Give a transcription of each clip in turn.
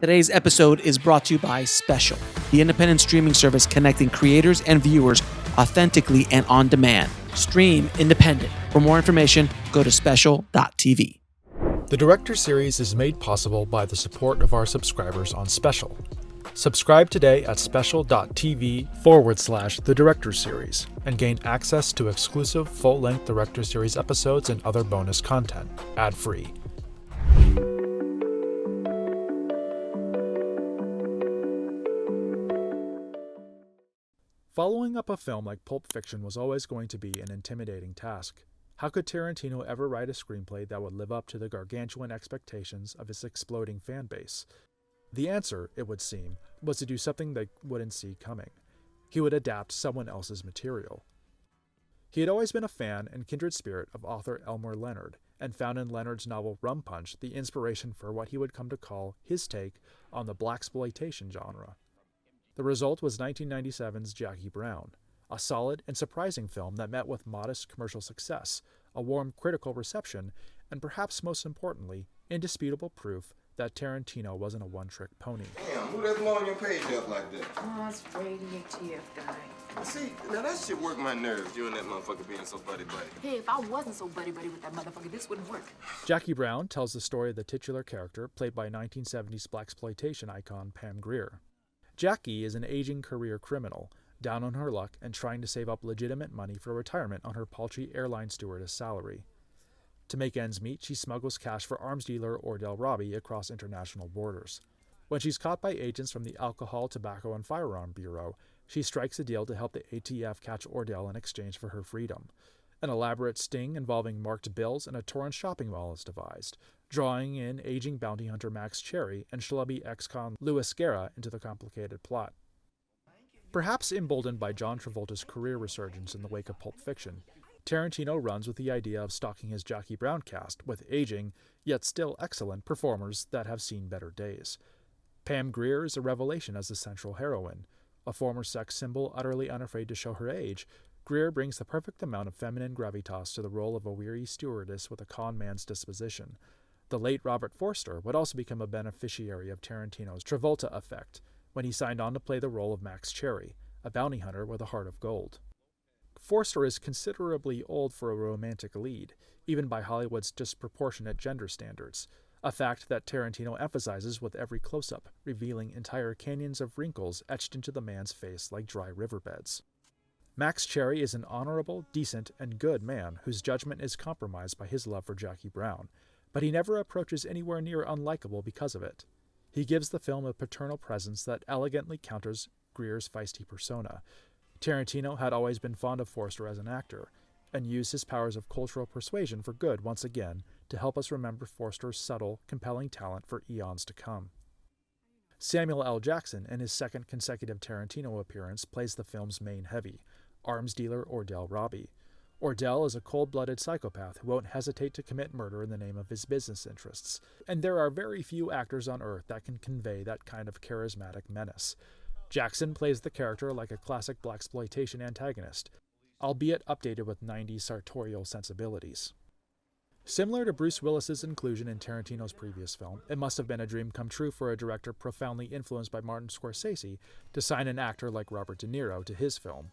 Today's episode is brought to you by Special, the independent streaming service connecting creators and viewers authentically and on demand. Stream independent. For more information, go to special.tv. The Director Series is made possible by the support of our subscribers on Special. Subscribe today at special.tv/The Director Series and gain access to exclusive full-length Director Series episodes and other bonus content, ad-free. Following up a film like Pulp Fiction was always going to be an intimidating task. How could Tarantino ever write a screenplay that would live up to the gargantuan expectations of his exploding fan base? The answer, it would seem, was to do something they wouldn't see coming. He would adapt someone else's material. He had always been a fan and kindred spirit of author Elmore Leonard, and found in Leonard's novel Rum Punch the inspiration for what he would come to call his take on the blaxploitation genre. The result was 1997's Jackie Brown, a solid and surprising film that met with modest commercial success, a warm critical reception, and perhaps most importantly, indisputable proof that Tarantino wasn't a one-trick pony. Damn, who that's blowing your page up like that? Oh, it's Brady, ATF guy. See, now that shit work my nerves, you and that motherfucker being so buddy-buddy. Hey, if I wasn't so buddy-buddy with that motherfucker, this wouldn't work. Jackie Brown tells the story of the titular character played by 1970s blaxploitation icon Pam Grier. Jackie is an aging career criminal, down on her luck and trying to save up legitimate money for retirement on her paltry airline stewardess salary. To make ends meet, she smuggles cash for arms dealer Ordell Robbie across international borders. When she's caught by agents from the Alcohol, Tobacco, and Firearm Bureau, she strikes a deal to help the ATF catch Ordell in exchange for her freedom. An elaborate sting involving marked bills and a Torrance shopping mall is devised, drawing in aging bounty hunter Max Cherry and schlubby ex-con Louis Guerra into the complicated plot. Perhaps emboldened by John Travolta's career resurgence in the wake of Pulp Fiction, Tarantino runs with the idea of stocking his Jackie Brown cast with aging, yet still excellent performers that have seen better days. Pam Grier is a revelation as the central heroine. A former sex symbol utterly unafraid to show her age, Grier brings the perfect amount of feminine gravitas to the role of a weary stewardess with a con man's disposition. The late Robert Forster would also become a beneficiary of Tarantino's Travolta effect when he signed on to play the role of Max Cherry, a bounty hunter with a heart of gold. Forster is considerably old for a romantic lead, even by Hollywood's disproportionate gender standards, a fact that Tarantino emphasizes with every close-up, revealing entire canyons of wrinkles etched into the man's face like dry riverbeds. Max Cherry is an honorable, decent, and good man whose judgment is compromised by his love for Jackie Brown, but he never approaches anywhere near unlikable because of it. He gives the film a paternal presence that elegantly counters Grier's feisty persona. Tarantino had always been fond of Forster as an actor, and used his powers of cultural persuasion for good once again to help us remember Forster's subtle, compelling talent for eons to come. Samuel L. Jackson, in his second consecutive Tarantino appearance, plays the film's main heavy, arms dealer Ordell Robbie. Ordell is a cold-blooded psychopath who won't hesitate to commit murder in the name of his business interests, and there are very few actors on Earth that can convey that kind of charismatic menace. Jackson plays the character like a classic blaxploitation antagonist, albeit updated with 90s sartorial sensibilities. Similar to Bruce Willis's inclusion in Tarantino's previous film, it must have been a dream come true for a director profoundly influenced by Martin Scorsese to sign an actor like Robert De Niro to his film.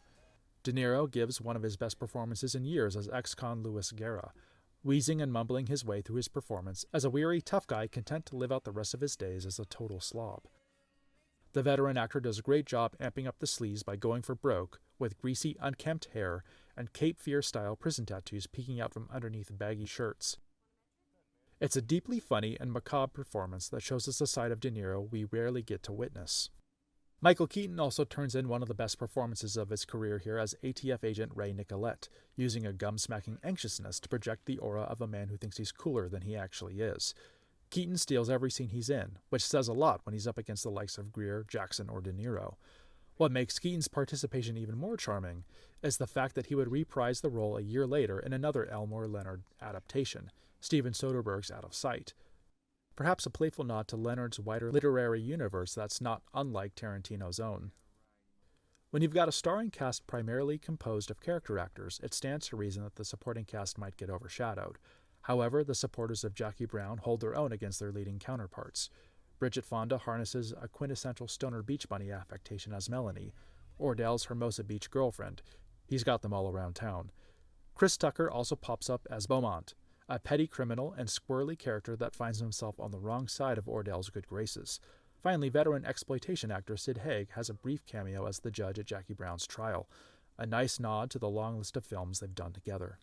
De Niro gives one of his best performances in years as ex-con Louis Guerra, wheezing and mumbling his way through his performance as a weary, tough guy content to live out the rest of his days as a total slob. The veteran actor does a great job amping up the sleaze by going for broke, with greasy, unkempt hair and Cape Fear-style prison tattoos peeking out from underneath baggy shirts. It's a deeply funny and macabre performance that shows us a side of De Niro we rarely get to witness. Michael Keaton also turns in one of the best performances of his career here as ATF agent Ray Nicolette, using a gum-smacking anxiousness to project the aura of a man who thinks he's cooler than he actually is. Keaton steals every scene he's in, which says a lot when he's up against the likes of Grier, Jackson, or De Niro. What makes Keaton's participation even more charming is the fact that he would reprise the role a year later in another Elmore Leonard adaptation, Steven Soderbergh's Out of Sight. Perhaps a playful nod to Leonard's wider literary universe that's not unlike Tarantino's own. When you've got a starring cast primarily composed of character actors, it stands to reason that the supporting cast might get overshadowed. However, the supporters of Jackie Brown hold their own against their leading counterparts. Bridget Fonda harnesses a quintessential stoner beach bunny affectation as Melanie, Ordell's Hermosa Beach girlfriend. He's got them all around town. Chris Tucker also pops up as Beaumont, a petty criminal and squirrely character that finds himself on the wrong side of Ordell's good graces. Finally, veteran exploitation actor Sid Haig has a brief cameo as the judge at Jackie Brown's trial, a nice nod to the long list of films they've done together.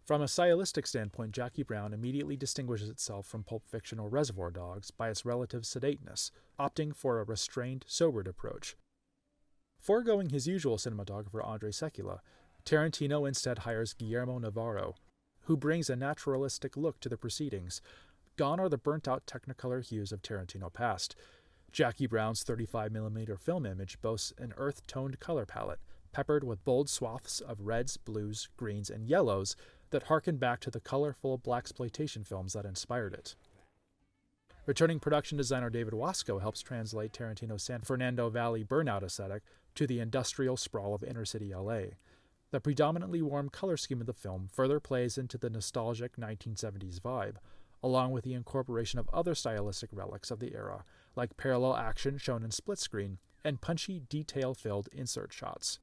From a stylistic standpoint, Jackie Brown immediately distinguishes itself from Pulp Fiction or Reservoir Dogs by its relative sedateness, opting for a restrained, sobered approach. Foregoing his usual cinematographer Andre Sekula, Tarantino instead hires Guillermo Navarro, who brings a naturalistic look to the proceedings. Gone are the burnt-out Technicolor hues of Tarantino past. Jackie Brown's 35mm film image boasts an earth-toned color palette, peppered with bold swaths of reds, blues, greens, and yellows that harken back to the colorful blaxploitation films that inspired it. Returning production designer David Wasco helps translate Tarantino's San Fernando Valley burnout aesthetic to the industrial sprawl of inner-city LA. The predominantly warm color scheme of the film further plays into the nostalgic 1970s vibe, along with the incorporation of other stylistic relics of the era, like parallel action shown in split screen and punchy, detail-filled insert shots.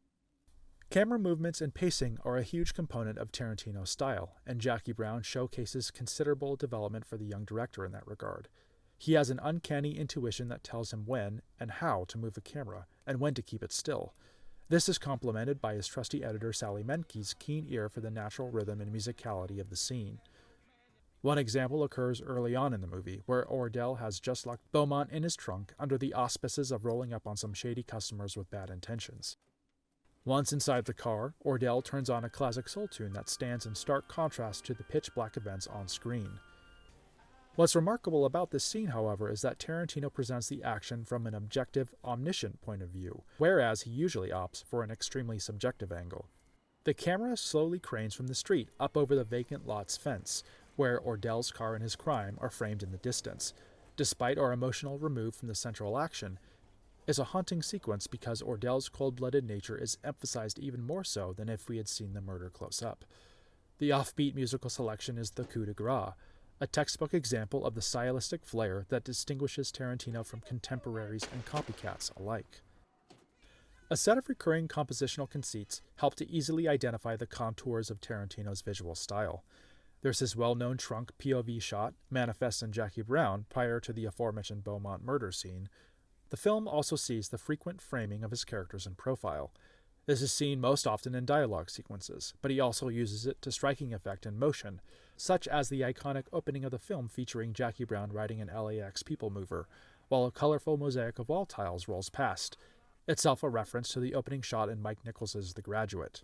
Camera movements and pacing are a huge component of Tarantino's style, and Jackie Brown showcases considerable development for the young director in that regard. He has an uncanny intuition that tells him when and how to move a camera, and when to keep it still. This is complemented by his trusty editor Sally Menke's keen ear for the natural rhythm and musicality of the scene. One example occurs early on in the movie, where Ordell has just locked Beaumont in his trunk under the auspices of rolling up on some shady customers with bad intentions. Once inside the car, Ordell turns on a classic soul tune that stands in stark contrast to the pitch-black events on screen. What's remarkable about this scene, however, is that Tarantino presents the action from an objective, omniscient point of view, whereas he usually opts for an extremely subjective angle. The camera slowly cranes from the street up over the vacant lot's fence, where Ordell's car and his crime are framed in the distance. Despite our emotional remove from the central action, is a haunting sequence because Ordell's cold-blooded nature is emphasized even more so than if we had seen the murder close up. The offbeat musical selection is the coup de grace, a textbook example of the stylistic flair that distinguishes Tarantino from contemporaries and copycats alike. A set of recurring compositional conceits help to easily identify the contours of Tarantino's visual style. There's his well-known trunk POV shot, manifest in Jackie Brown prior to the aforementioned Beaumont murder scene. The film also sees the frequent framing of his characters in profile. This is seen most often in dialogue sequences, but he also uses it to striking effect in motion, such as the iconic opening of the film featuring Jackie Brown riding an LAX people mover, while a colorful mosaic of wall tiles rolls past, itself a reference to the opening shot in Mike Nichols's The Graduate.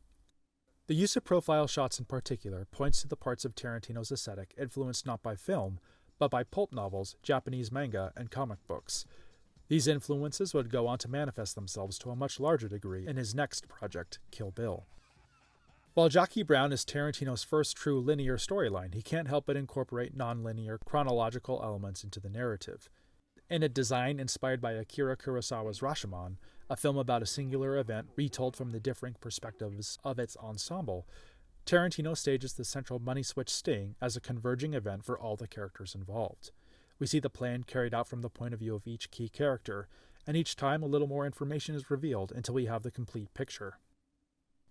The use of profile shots in particular points to the parts of Tarantino's aesthetic influenced not by film, but by pulp novels, Japanese manga, and comic books. These influences would go on to manifest themselves to a much larger degree in his next project, Kill Bill. While Jackie Brown is Tarantino's first true linear storyline, he can't help but incorporate non-linear chronological elements into the narrative. In a design inspired by Akira Kurosawa's Rashomon, a film about a singular event retold from the differing perspectives of its ensemble, Tarantino stages the central money switch sting as a converging event for all the characters involved. We see the plan carried out from the point of view of each key character, and each time a little more information is revealed until we have the complete picture.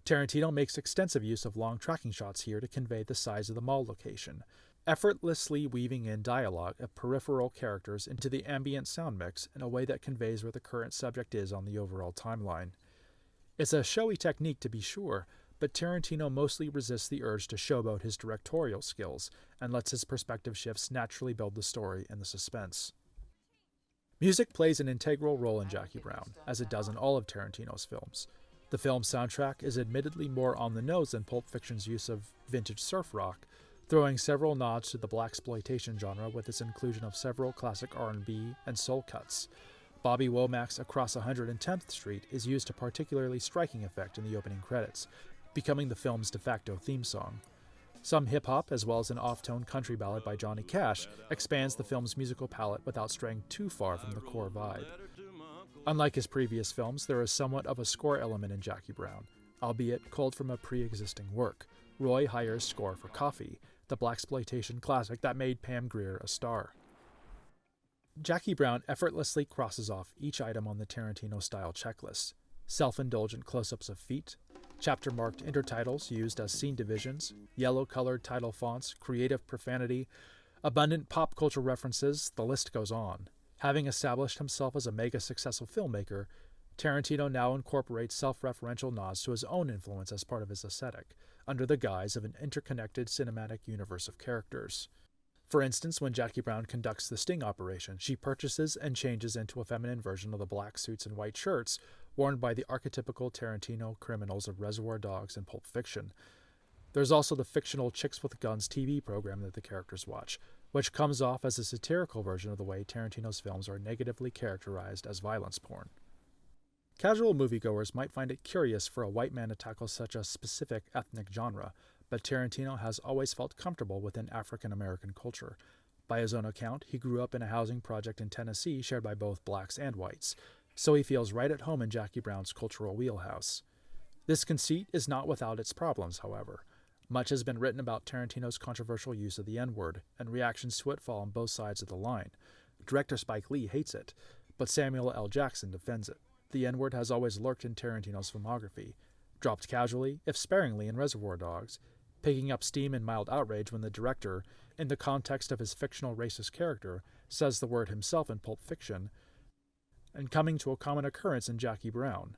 Tarantino makes extensive use of long tracking shots here to convey the size of the mall location, effortlessly weaving in dialogue of peripheral characters into the ambient sound mix in a way that conveys where the current subject is on the overall timeline. It's a showy technique to be sure, but Tarantino mostly resists the urge to showboat his directorial skills and lets his perspective shifts naturally build the story and the suspense. Music plays an integral role in Jackie Brown, as it does in all of Tarantino's films. The film's soundtrack is admittedly more on the nose than Pulp Fiction's use of vintage surf rock, throwing several nods to the blaxploitation genre with its inclusion of several classic R&B and soul cuts. Bobby Womack's Across 110th Street is used to particularly striking effect in the opening credits, becoming the film's de facto theme song. Some hip-hop, as well as an off-tone country ballad by Johnny Cash, expands the film's musical palette without straying too far from the core vibe. Unlike his previous films, there is somewhat of a score element in Jackie Brown, albeit culled from a pre-existing work, Roy Heyer's score for Coffee, the blaxploitation classic that made Pam Grier a star. Jackie Brown effortlessly crosses off each item on the Tarantino-style checklist. Self-indulgent close-ups of feet, chapter-marked intertitles used as scene divisions, yellow-colored title fonts, creative profanity, abundant pop culture references, the list goes on. Having established himself as a mega-successful filmmaker, Tarantino now incorporates self-referential nods to his own influence as part of his aesthetic, under the guise of an interconnected cinematic universe of characters. For instance, when Jackie Brown conducts the sting operation, she purchases and changes into a feminine version of the black suits and white shirts worn by the archetypical Tarantino criminals of Reservoir Dogs and Pulp Fiction. There's also the fictional Chicks with Guns TV program that the characters watch, which comes off as a satirical version of the way Tarantino's films are negatively characterized as violence porn. Casual moviegoers might find it curious for a white man to tackle such a specific ethnic genre, but Tarantino has always felt comfortable within African American culture. By his own account, he grew up in a housing project in Tennessee shared by both blacks and whites, so he feels right at home in Jackie Brown's cultural wheelhouse. This conceit is not without its problems, however. Much has been written about Tarantino's controversial use of the N-word, and reactions to it fall on both sides of the line. Director Spike Lee hates it, but Samuel L. Jackson defends it. The N-word has always lurked in Tarantino's filmography, dropped casually, if sparingly, in Reservoir Dogs, picking up steam and mild outrage when the director, in the context of his fictional racist character, says the word himself in Pulp Fiction, and coming to a common occurrence in Jackie Brown,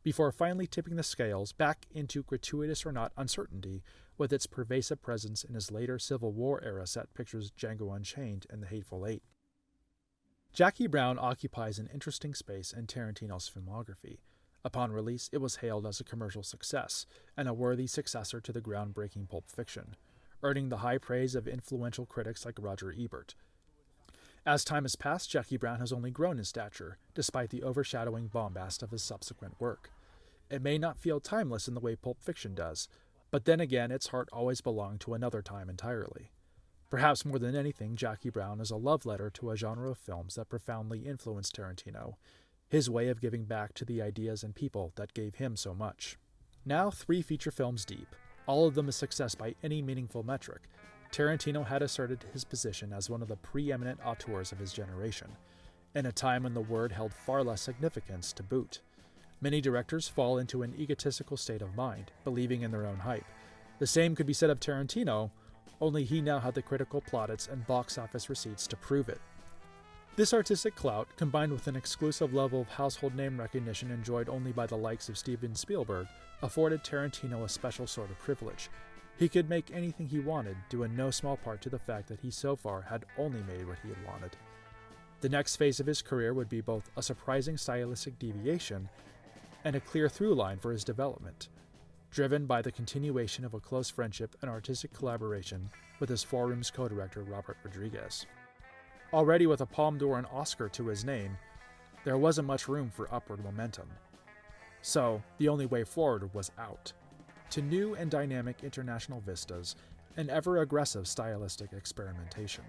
before finally tipping the scales back into gratuitous or not uncertainty with its pervasive presence in his later Civil War-era set pictures Django Unchained and The Hateful Eight. Jackie Brown occupies an interesting space in Tarantino's filmography. Upon release, it was hailed as a commercial success, and a worthy successor to the groundbreaking Pulp Fiction, earning the high praise of influential critics like Roger Ebert. As time has passed, Jackie Brown has only grown in stature, despite the overshadowing bombast of his subsequent work. It may not feel timeless in the way Pulp Fiction does, but then again its heart always belonged to another time entirely. Perhaps more than anything, Jackie Brown is a love letter to a genre of films that profoundly influenced Tarantino, his way of giving back to the ideas and people that gave him so much. Now 3 feature films deep, all of them a success by any meaningful metric, Tarantino had asserted his position as one of the preeminent auteurs of his generation, in a time when the word held far less significance to boot. Many directors fall into an egotistical state of mind, believing in their own hype. The same could be said of Tarantino, only he now had the critical plaudits and box office receipts to prove it. This artistic clout, combined with an exclusive level of household name recognition enjoyed only by the likes of Steven Spielberg, afforded Tarantino a special sort of privilege. He could make anything he wanted, due in no small part to the fact that he so far had only made what he had wanted. The next phase of his career would be both a surprising stylistic deviation and a clear through line for his development, driven by the continuation of a close friendship and artistic collaboration with his Four Rooms co-director Robert Rodriguez. Already with a Palme d'Or and Oscar to his name, there wasn't much room for upward momentum. So, the only way forward was out, to new and dynamic international vistas and ever-aggressive stylistic experimentation.